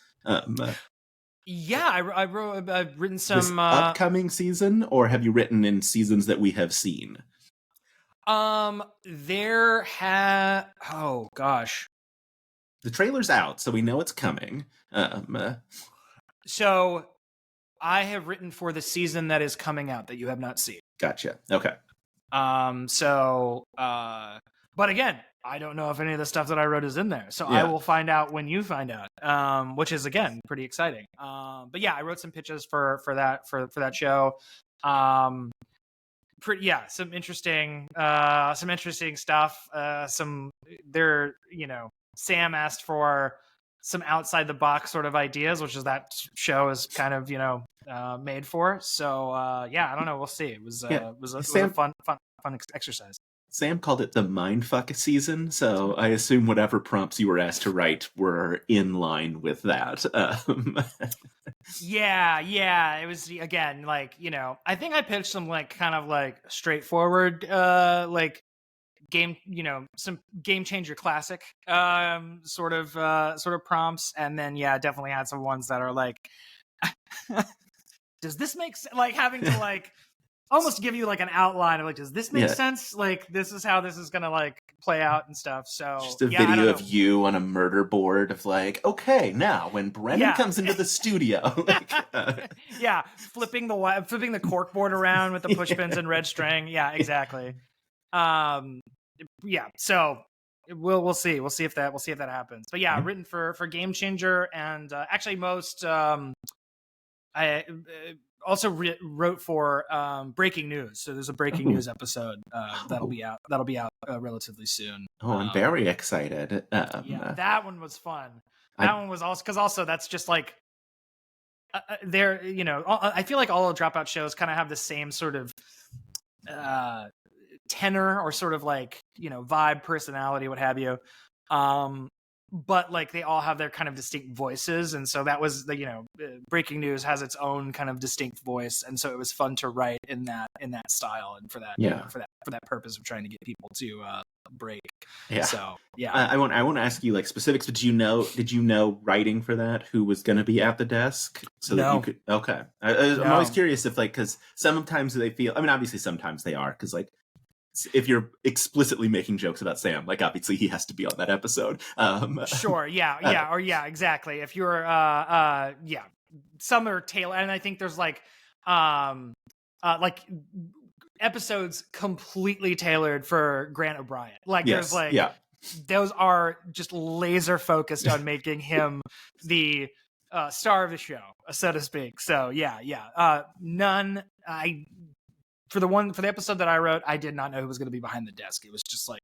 Speaker 2: Yeah, I've written some
Speaker 1: this upcoming season, or have you written in seasons that we have seen?
Speaker 2: Oh gosh.
Speaker 1: The trailer's out, so we know it's coming.
Speaker 2: So I have written for the season that is coming out that you have not seen.
Speaker 1: Gotcha. Okay.
Speaker 2: But again, I don't know if any of the stuff that I wrote is in there. So I will find out when you find out. Which is again pretty exciting. But yeah, I wrote some pitches for that show. Some interesting stuff. Sam asked for some outside the box sort of ideas, which is that show is kind of made for. So I don't know. We'll see. It was a fun exercise.
Speaker 1: Sam called it the mindfuck season, so I assume whatever prompts you were asked to write were in line with that.
Speaker 2: Yeah. It was, again, like, I think I pitched some like kind of like straightforward like game, some Game Changer classic sort of prompts, and then definitely had some ones that are like does this make sense? Like having to like almost give you like an outline of like, does this make sense? Like this is how this is gonna like play out and stuff. So
Speaker 1: just a video of you on a murder board of like, okay, now when Brennan comes into the studio, like,
Speaker 2: flipping the cork board around with the push pins and red string. Yeah, exactly. So we'll see if that happens. But written for Game Changer, and actually most I also wrote for Breaking News. So there's a Breaking News episode that'll be out relatively soon.
Speaker 1: I'm very excited.
Speaker 2: That one was fun. That one was also because also that's just like I feel like all the Dropout shows kind of have the same sort of tenor or sort of like vibe, personality, what have you. But like they all have their kind of distinct voices, and so that was the Breaking News has its own kind of distinct voice, and so it was fun to write in that style and for that for that purpose of trying to get people to break.
Speaker 1: Yeah.
Speaker 2: So yeah,
Speaker 1: I won't ask you like specifics, but did you know writing for that who was going to be at the desk so that you could? Okay, I'm always curious if like, because sometimes they feel. I mean, obviously sometimes they are, because like if you're explicitly making jokes about Sam, like obviously he has to be on that episode.
Speaker 2: Sure, yeah, exactly. If you're some are tailored, and I think there's like episodes completely tailored for Grant O'Brien. Like there's like those are just laser focused on making him the star of the show, so to speak. So none. For the episode that I wrote, I did not know who was going to be behind the desk. It was just like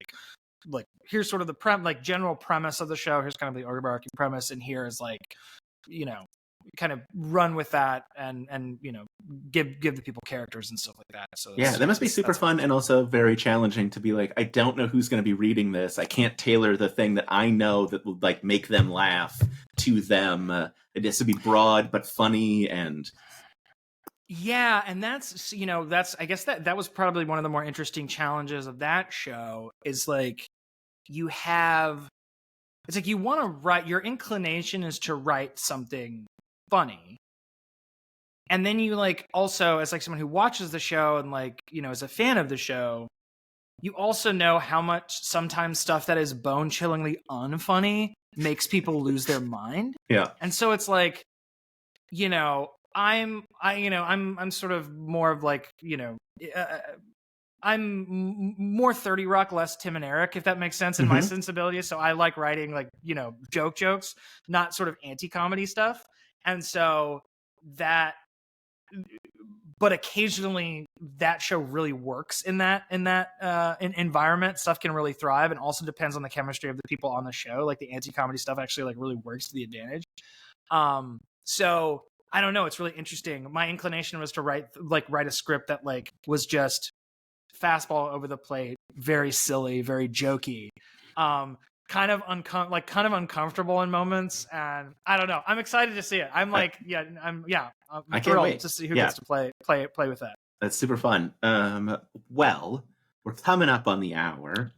Speaker 2: here's sort of the general premise of the show. Here's kind of the overarching premise, and here is like, kind of run with that and give the people characters and stuff like that. So
Speaker 1: that must be super fun and also very challenging to be like, I don't know who's going to be reading this. I can't tailor the thing that I know that will like make them laugh to them. It has to be broad but funny and.
Speaker 2: Yeah, and that's I guess that was probably one of the more interesting challenges of that show is like you want to write, your inclination is to write something funny. And then you like also as like someone who watches the show and like, is a fan of the show, you also know how much sometimes stuff that is bone-chillingly unfunny makes people lose their mind.
Speaker 1: Yeah.
Speaker 2: And so it's like, I'm sort of more of like, I'm more 30 Rock, less Tim and Eric, if that makes sense in my sensibilities. So I like writing like, jokes, not sort of anti-comedy stuff. And so but occasionally that show really works in that environment. Stuff can really thrive, and also depends on the chemistry of the people on the show. Like the anti-comedy stuff actually like really works to the advantage. So I don't know. It's really interesting. My inclination was to write a script that like was just fastball over the plate, very silly, very jokey, kind of uncomfortable in moments. And I don't know. I'm excited to see it. I'm thrilled to see who gets to play with that.
Speaker 1: That's super fun. Well, we're coming up on the hour.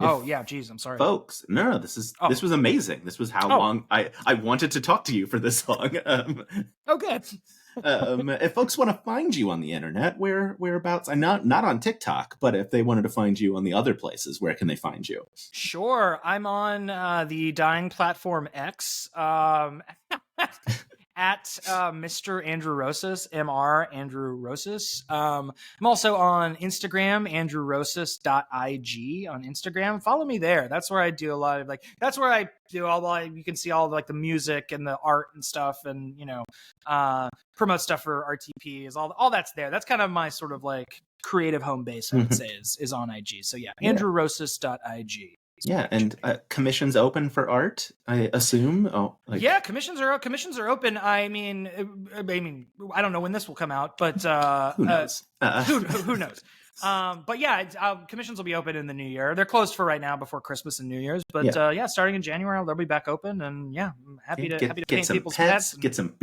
Speaker 2: Geez, I'm sorry,
Speaker 1: folks. No, this was amazing. This was how long I wanted to talk to you for this long.
Speaker 2: Good.
Speaker 1: If folks want to find you on the internet, whereabouts? I'm not on TikTok, but if they wanted to find you on the other places, where can they find you?
Speaker 2: Sure, I'm on the dying platform X. At Mr. Andrew Rosas, Mr. Andrew Rosas. I'm also on Instagram, andrewrosas.ig on Instagram. Follow me there. That's where I do a lot of you can see all like the music and the art and stuff, and promote stuff for RTP. All that's there. That's kind of my sort of like creative home base, I would say, is on IG. So andrewrosas.ig.
Speaker 1: Yeah, and commissions open for art, I assume.
Speaker 2: Commissions are open. I mean, I don't know when this will come out, but
Speaker 1: who knows?
Speaker 2: Who knows? But commissions will be open in the new year. They're closed for right now before Christmas and New Year's, but starting in January they'll be back open. And I'm happy to paint
Speaker 1: some
Speaker 2: people's
Speaker 1: pets,
Speaker 2: pets.
Speaker 1: Get some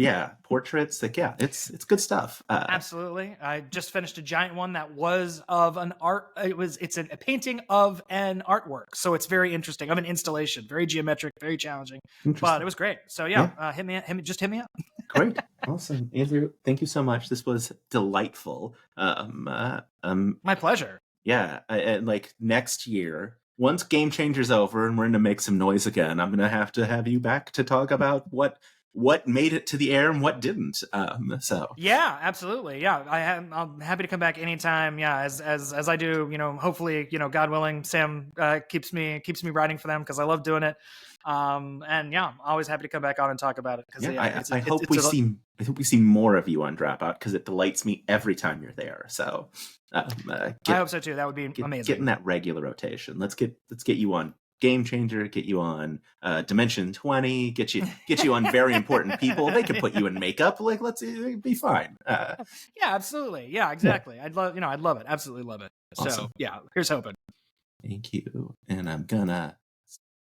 Speaker 1: portraits. Like it's good stuff.
Speaker 2: Absolutely. I just finished a giant one that was of an art. It's a painting of an artwork, so it's very interesting. Of an installation, very geometric, very challenging, but it was great. So hit me up.
Speaker 1: Great. Awesome. Andrew, thank you so much. This was delightful.
Speaker 2: My pleasure.
Speaker 1: Yeah. And like next year, once Game Changer's over and we're going to make some noise again, I'm going to have you back to talk about what made it to the air and what didn't.
Speaker 2: Yeah, absolutely. Yeah. I'm happy to come back anytime. Yeah. As I do, hopefully, God willing, Sam keeps me writing for them, because I love doing it. And I'm always happy to come back on and talk about it.
Speaker 1: I hope we see more of you on Dropout, because it delights me every time you're there. So
Speaker 2: I hope so too. That would be amazing.
Speaker 1: Get in that regular rotation. Let's get you on Game Changer, get you on Dimension 20, get you on Very Important People. They can put you in makeup. Like, it'd be fine.
Speaker 2: Yeah, absolutely. Yeah, exactly. Yeah. I'd love it. Absolutely love it.
Speaker 1: Awesome.
Speaker 2: So here's hoping.
Speaker 1: Thank you. And I'm gonna